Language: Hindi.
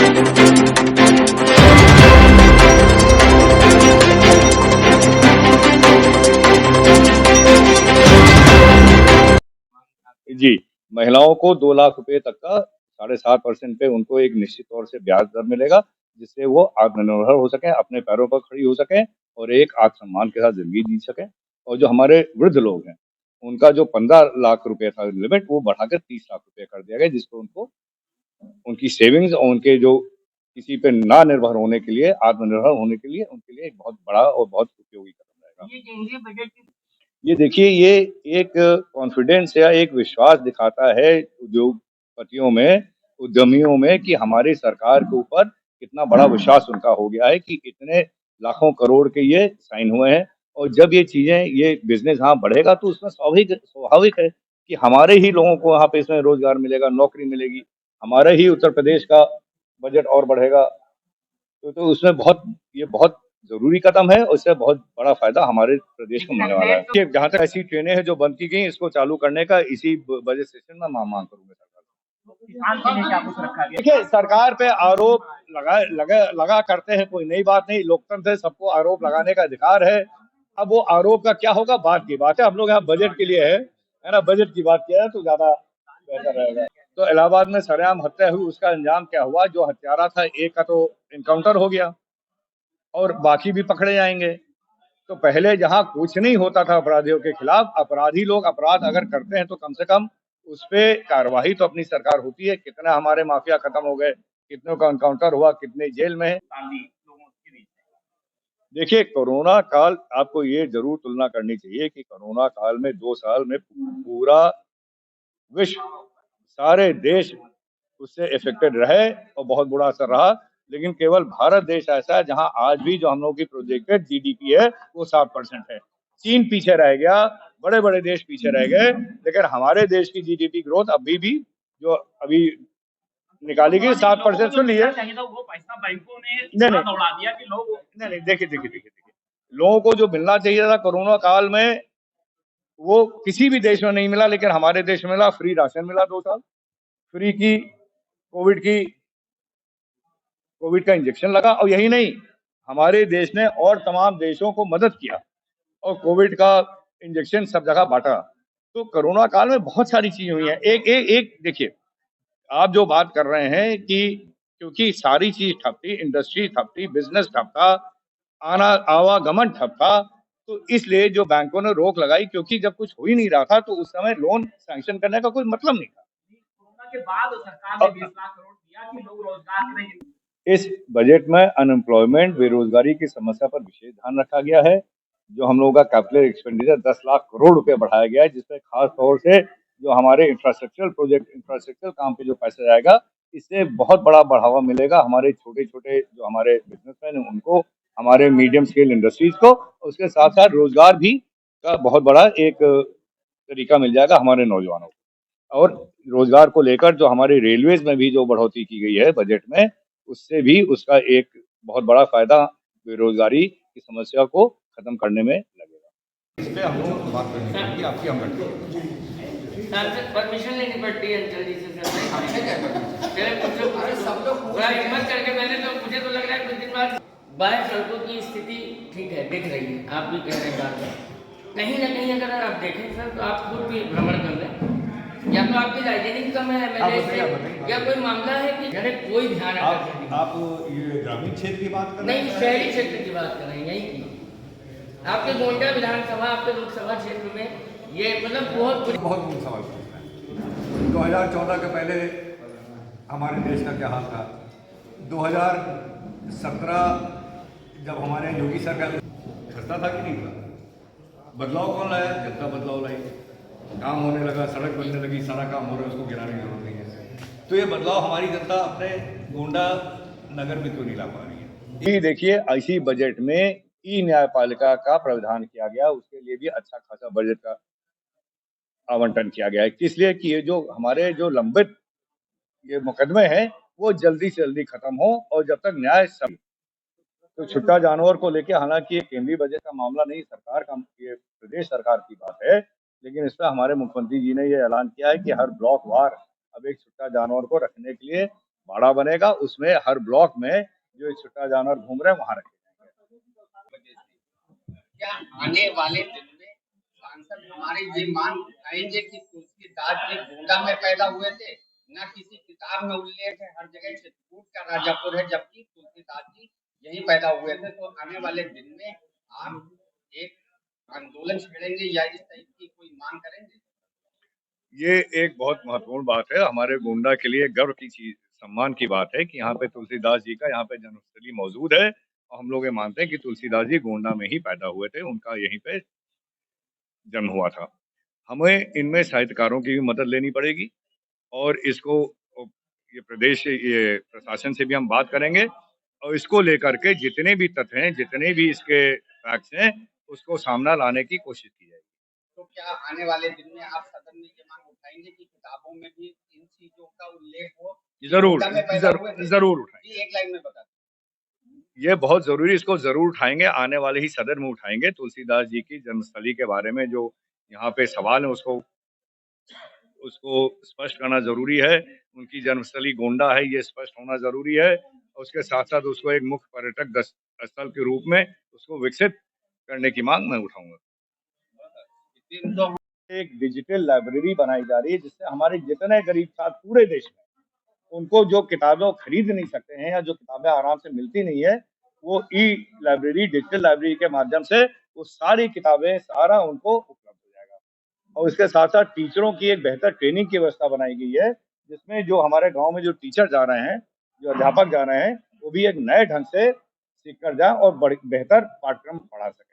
जी, महिलाओं को 2 लाख रुपए तक का 7.5% पे उनको एक निश्चित तौर से ब्याज दर मिलेगा, जिससे वो आत्मनिर्भर हो सकें, अपने पैरों पर खड़ी हो सकें और एक आत्मसम्मान के साथ ज़िंदगी जी सकें। और जो हमारे वृद्ध लोग हैं, उनका जो 15 लाख रुपए था लिमिट, वो बढ़ाकर 30 लाख रुपए कर दिया गया, जिसको उनको उनकी सेविंग्स और उनके जो किसी पे ना निर्भर होने के लिए, आत्मनिर्भर होने के लिए, उनके लिए एक बहुत बड़ा और बहुत उपयोगी कदम रहेगा। ये केंद्रीय बजट ये देखिए, ये एक कॉन्फिडेंस या एक विश्वास दिखाता है उद्योगपतियों में, उद्यमियों में कि हमारी सरकार के ऊपर कितना बड़ा विश्वास उनका हो गया है कि इतने लाखों करोड़ के ये साइन हुए हैं। और जब ये चीज़ें, ये बिज़नेस यहाँ बढ़ेगा तो उसमें स्वाभाविक स्वाभाविक है कि हमारे ही लोगों को यहाँ पे इसमें रोज़गार मिलेगा, नौकरी मिलेगी, हमारे ही उत्तर प्रदेश का बजट और बढ़ेगा। तो उसमें बहुत, ये बहुत ज़रूरी कदम है और इससे बहुत बड़ा फ़ायदा हमारे प्रदेश को मिलने वाला है। कि जहाँ तक ऐसी ट्रेनें हैं जो बंद की गई, इसको चालू करने का इसी बजट सेशन में मैं मांग करूँगा सरकार से। किसान के लिए क्या कुछ रखा गया? देखिए, सरकार पे आरोप लगा करते हैं, कोई नई बात नहीं, लोकतंत्र है, सबको आरोप लगाने का अधिकार है। अब वो आरोप का क्या होगा, बात की बात है। हम लोग यहाँ बजट के लिए है ना, बजट की बात किया है तो ज़्यादा बेहतर रहेगा। तो इलाहाबाद में सरेआम हत्या हुई, उसका अंजाम क्या हुआ? जो हत्यारा था, एक का तो एनकाउंटर हो गया और बाकी भी पकड़े जाएंगे। तो पहले जहाँ कुछ नहीं होता था अपराधियों के खिलाफ, अपराधी लोग अपराध अगर करते हैं तो कम से कम उस पे कार्रवाई तो अपनी सरकार होती है। कितना हमारे माफिया खत्म हो गए, कितनों का एनकाउंटर हुआ, कितने जेल में है। देखिए, कोरोना काल, आपको ये जरूर तुलना करनी चाहिए कि कोरोना काल में 2 साल में पूरा विश्व, सारे देश उससे इफेक्टेड रहे और बहुत बुरा असर रहा। लेकिन केवल भारत देश ऐसा है जहां आज भी जो हम लोग की प्रोजेक्टेड जीडीपी है वो 7% है। चीन पीछे रह गया, बड़े बड़े देश पीछे रह गए, लेकिन हमारे देश की जीडीपी ग्रोथ अभी भी जो अभी निकाली गई 7%। सुन लीजिए, नहीं नहीं, देखिए, लोगों को जो मिलना चाहिए था कोरोना काल में वो किसी भी देश में नहीं मिला, लेकिन हमारे देश में मिला। फ्री राशन मिला 2 साल, फ्री की कोविड की कोविड का इंजेक्शन लगा। और यही नहीं, हमारे देश ने और तमाम देशों को मदद किया और कोविड का इंजेक्शन सब जगह बांटा। तो कोरोना काल में बहुत सारी चीजें हुई हैं। एक एक एक देखिए, आप जो बात कर रहे हैं कि क्योंकि सारी चीज ठप थी, इंडस्ट्री ठप थी, बिजनेस ठप था, आना आवागमन ठप था, तो इसलिए जो बैंकों ने रोक लगाई, क्योंकि जब कुछ हो ही नहीं रहा था तो उस समय लोन सैंक्शन करने का कोई मतलब नहीं था। कोरोना के बाद सरकार ने 20 लाख करोड़ दिया कि लोग रोजगार करेंगे। इस बजट में अनएम्प्लॉयमेंट, बेरोजगारी की समस्या पर विशेष ध्यान रखा गया है। जो हम लोगों का कैपिटल एक्सपेंडिचर 10 लाख करोड़ रुपए बढ़ाया गया है, जिसमें खास तौर से जो हमारे इंफ्रास्ट्रक्चरल प्रोजेक्ट, इंफ्रास्ट्रक्चरल काम पे जो पैसा जाएगा, इससे बहुत बड़ा बढ़ावा मिलेगा हमारे छोटे-छोटे जो हमारे बिजनेसमैन हैं उनको, हमारे मीडियम स्केल इंडस्ट्रीज को। उसके साथ-साथ रोजगार भी का बहुत बड़ा एक तरीका मिल जाएगा हमारे नौजवानों को। और रोजगार को लेकर जो हमारी रेलवेज में भी जो बढ़ोतरी की गई है बजट में, उससे भी उसका एक बहुत बड़ा फायदा बेरोजगारी की समस्या को खत्म करने में लगेगा। इस पे हम लोग बात करेंगे, आपकी हम सर से परमिशन लेनी पड़ती है जल्दी से सर। पहले कुछ सब लोग पूरा हिम्मत करके मैंने तो, मुझे तो लग रहा है कुछ दिन बाद बाहर सड़कों की स्थिति ठीक है, दिख रही है। आप भी कह रहे हैं बार बार, कहीं ना कहीं अगर आप देखें सर तो आप खुद भी भ्रमण कर लें, या तो आपकी राइजिंग कम है एमएलए से, या कोई मामला है कि अरे कोई ध्यान आप ये ग्रामीण क्षेत्र की बात कर रहे हैं? नहीं, शहरी क्षेत्र की बात कर रहे हैं। यही की आपके गोंडा विधानसभा, आपके लोकसभा क्षेत्र में ये मतलब बहुत बहुत सवाल पूछना है। 2014 के पहले हमारे देश का क्या हाल था? 2017 जब हमारे योगी सरकार खस्ता था कि नहीं था? बदलाव कौन लाया? जनता बदलाव लाई। काम होने लगा, सड़क बनने लगी, सारा काम हो रहा है, उसको गिराने की जरूरत नहीं है। तो ये बदलाव हमारी जनता अपने गोंडा नगर में क्यों नहीं ला पा रही है? जी देखिए, इसी बजट में ई न्यायपालिका का प्रावधान किया गया, उसके लिए भी अच्छा खासा बजट का आवंटन किया गया है। किस लिए कि ये जो हमारे जो लंबित ये मुकदमे हैं वो जल्दी से जल्दी खत्म हो और जब तक न्याय सब। तो छुट्टा जानवर को लेके, हालांकि ये केंद्रीय बजट का मामला नहीं, सरकार का, ये प्रदेश सरकार की बात है, लेकिन इस पर हमारे मुख्यमंत्री जी ने ये ऐलान किया है कि हर ब्लॉक वार अब एक छुट्टा जानवर को रखने के लिए बाड़ा बनेगा, उसमें हर ब्लॉक में जो छुट्टा जानवर घूम रहे हैं वहां रखे जाएंगे। क्या आने वाले दिन में सांसद हमारे ये मांग उठाएंगे कि तुलसीदास जी गोंडा में पैदा हुए थे? न किसी किताब में उल्लेख है, हर जगह चित्रकूट का राजापुर है, जबकि तुलसीदास जी यहीं पैदा हुए थे। तो आने वाले दिन में आप एक आंदोलन छेड़ेंगे या इस टाइप की कोई मांग करेंगे? ये एक बहुत महत्वपूर्ण बात है, हमारे गोंडा के लिए गर्व की चीज, सम्मान की बात है कि यहाँ पे तुलसीदास जी का यहाँ पे जन्मस्थली मौजूद है और हम लोग ये मानते हैं कि तुलसीदास जी गोंडा में ही पैदा हुए थे, उनका यहीं पे जन्म हुआ था। हमें इनमें साहित्यकारों की भी मदद लेनी पड़ेगी और इसको ये प्रदेश ये प्रशासन से भी हम बात करेंगे और इसको लेकर के जितने भी तथ्य हैं, जितने भी इसके फैक्ट्स हैं, उसको सामना लाने की कोशिश की जाएगी। तो क्या आने वाले दिन में आप सदन में ये मांग उठाएंगे कि किताबों में भी इन चीजों का उल्लेख हो? जरूर उठाएंगे। एक लाइन में बता दें। ये बहुत जरूरी, इसको जरूर उठाएंगे, आने वाले ही सदन में उठाएंगे। तुलसीदास जी की जन्मस्थली के बारे में जो यहाँ पे सवाल है उसको स्पष्ट करना जरूरी है। उनकी जन्मस्थली गोंडा है, ये स्पष्ट होना जरूरी है और उसके साथ साथ उसको एक मुख्य पर्यटक स्थल के रूप में उसको विकसित करने की मांग मैं उठाऊंगा। एक डिजिटल लाइब्रेरी बनाई जा रही है जिससे हमारे जितने गरीब छात्र पूरे देश में, उनको जो किताबें खरीद नहीं सकते हैं या जो किताबें आराम से मिलती नहीं है, वो ई लाइब्रेरी, डिजिटल लाइब्रेरी के माध्यम से वो सारी किताबें, सारा उनको उपलब्ध हो जाएगा। और इसके साथ साथ टीचरों की एक बेहतर ट्रेनिंग की व्यवस्था बनाई गई है, जिसमें जो हमारे गांव में जो टीचर जा रहे हैं, जो अध्यापक जा रहे हैं, वो भी एक नए ढंग से सीख कर जाए और बेहतर पाठ्यक्रम पढ़ा सके।